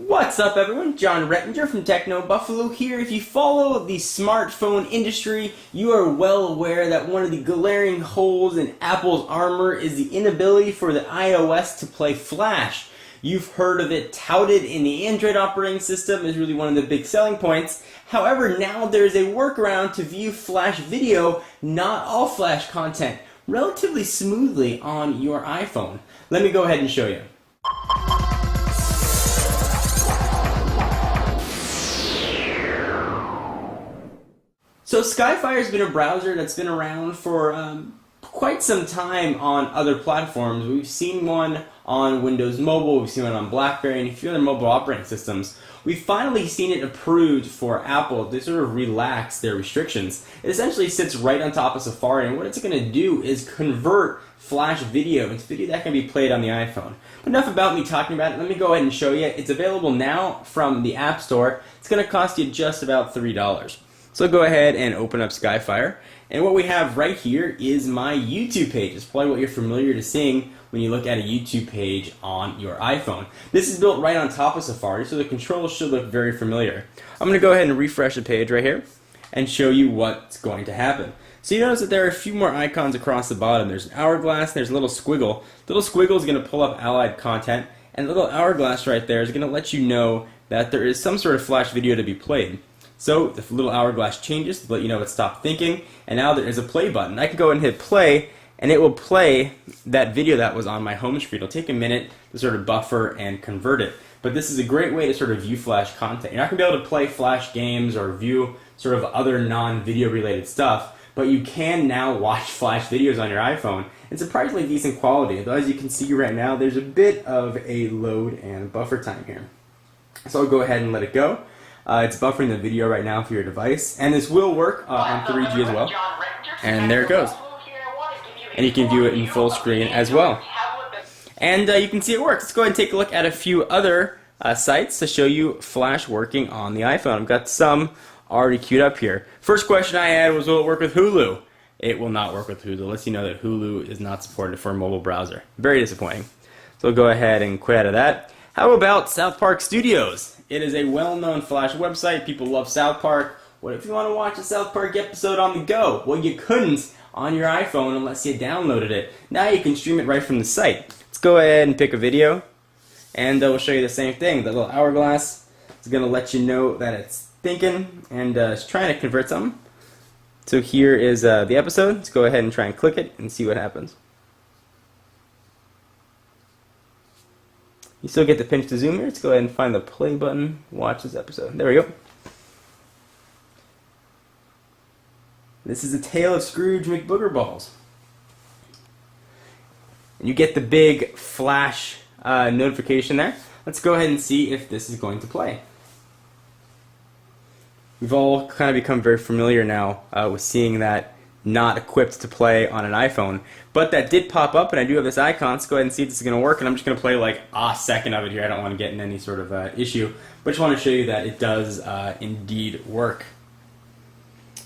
What's up everyone, John Rettinger from Techno Buffalo here. If you follow the smartphone industry, you are well aware that one of the glaring holes in Apple's armor is the inability for the iOS to play Flash. You've heard of it touted in the Android operating system as really one of the big selling points. However, now there's a workaround to view Flash video, not all Flash content, relatively smoothly on your iPhone. Let me go ahead and show you. So Skyfire has been a browser that's been around for quite some time on other platforms. We've seen one on Windows Mobile, we've seen one on BlackBerry, and a few other mobile operating systems. We've finally seen it approved for Apple to sort of relax their restrictions. It essentially sits right on top of Safari, and what it's going to do is convert Flash video into video that can be played on the iPhone. But enough about me talking about it. Let me go ahead and show you. It's available now from the App Store. It's going to cost you just about $3. So go ahead and open up Skyfire, and what we have right here is my YouTube page. It's probably what you're familiar to seeing when you look at a YouTube page on your iPhone. This is built right on top of Safari, so the controls should look very familiar. I'm going to go ahead and refresh the page right here and show you what's going to happen. So you notice that there are a few more icons across the bottom. There's an hourglass, there's a little squiggle. The little squiggle is going to pull up allied content, and the little hourglass right there is going to let you know that there is some sort of Flash video to be played. So the little hourglass changes to let you know it stopped thinking, and now there is a play button. I can go and hit play, and it will play that video that was on my home screen. It'll take a minute to sort of buffer and convert it. But this is a great way to sort of view Flash content. You're not going to be able to play Flash games or view sort of other non-video related stuff, but you can now watch Flash videos on your iPhone in surprisingly decent quality. Though as you can see right now, there's a bit of a load and buffer time here. So I'll go ahead and let it go. It's buffering the video right now for your device, and this will work on 3G as well. And there it goes. And you can view it in full screen as well. And you can see it works. Let's go ahead and take a look at a few other sites to show you Flash working on the iPhone. I've got some already queued up here. First question I had was, will it work with Hulu? It will not work with Hulu. It lets you know that Hulu is not supported for a mobile browser. Very disappointing. So we'll go ahead and quit out of that. How about South Park Studios? It is a well-known Flash website. People love South Park. What if you want to watch a South Park episode on the go? Well, you couldn't on your iPhone unless you downloaded it. Now you can stream it right from the site. Let's go ahead and pick a video, and we'll show you the same thing. The little hourglass is going to let you know that it's thinking and it's trying to convert something. So here is the episode. Let's go ahead and try and click it and see what happens. You still get the pinch to zoom here. Let's go ahead and find the play button. Watch this episode. There we go. This is the tale of Scrooge McBoogerballs. And you get the big Flash notification there. Let's go ahead and see if this is going to play. We've all kind of become very familiar now with seeing that not equipped to play on an iPhone, but that did pop up, and I do have this icon. Let's go ahead and see if this is going to work, and I'm just going to play like a second of it here. I don't want to get in any sort of issue, but just want to show you that it does indeed work.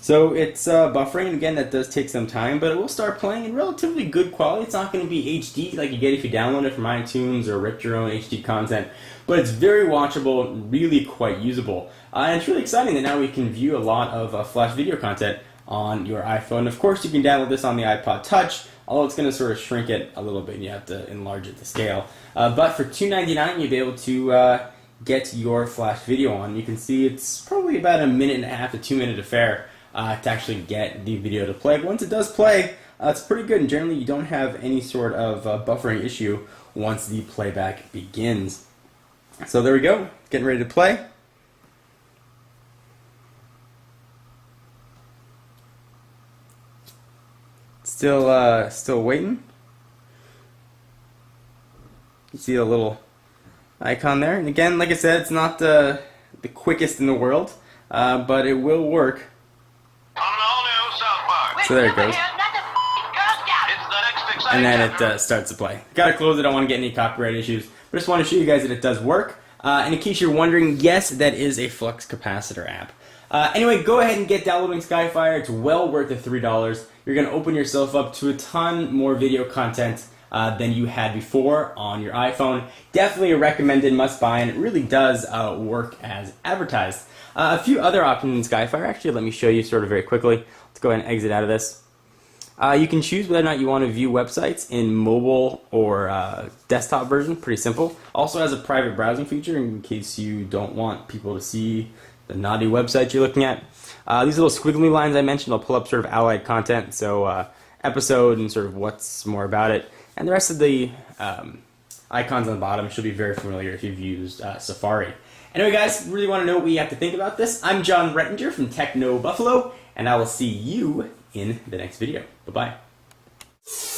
So it's buffering, and again, that does take some time, but it will start playing in relatively good quality. It's not going to be HD like you get if you download it from iTunes or rip your own HD content, but it's very watchable, really quite usable. And it's really exciting that now we can view a lot of Flash video content on your iPhone. Of course, you can download this on the iPod Touch, although it's going to sort of shrink it a little bit and you have to enlarge it to scale. But for $2.99, you'll be able to get your Flash video on. You can see it's probably about a minute and a half to 2 minute affair to actually get the video to play. But once it does play, it's pretty good, and generally you don't have any sort of buffering issue once the playback begins. So there we go, getting ready to play. Still waiting. You see the little icon there, and again, like I said, it's not the quickest in the world, but it will work. So there it goes. And then it starts to play. Gotta close it, I don't want to get any copyright issues, but just want to show you guys that it does work. And in case you're wondering, yes, that is a flux capacitor app. Anyway, go ahead and get downloading Skyfire. It's well worth the $3. You're going to open yourself up to a ton more video content than you had before on your iPhone. Definitely a recommended must-buy, and it really does work as advertised. A few other options in Skyfire. Actually, let me show you sort of very quickly. Let's go ahead and exit out of this. You can choose whether or not you want to view websites in mobile or desktop version. Pretty simple. Also has a private browsing feature in case you don't want people to see the naughty website you're looking at. These little squiggly lines I mentioned will pull up sort of allied content, so episode and sort of what's more about it. And the rest of the icons on the bottom should be very familiar if you've used Safari. Anyway, guys, really want to know what you have to think about this? I'm John Rettinger from Techno Buffalo, and I will see you in the next video. Bye-bye.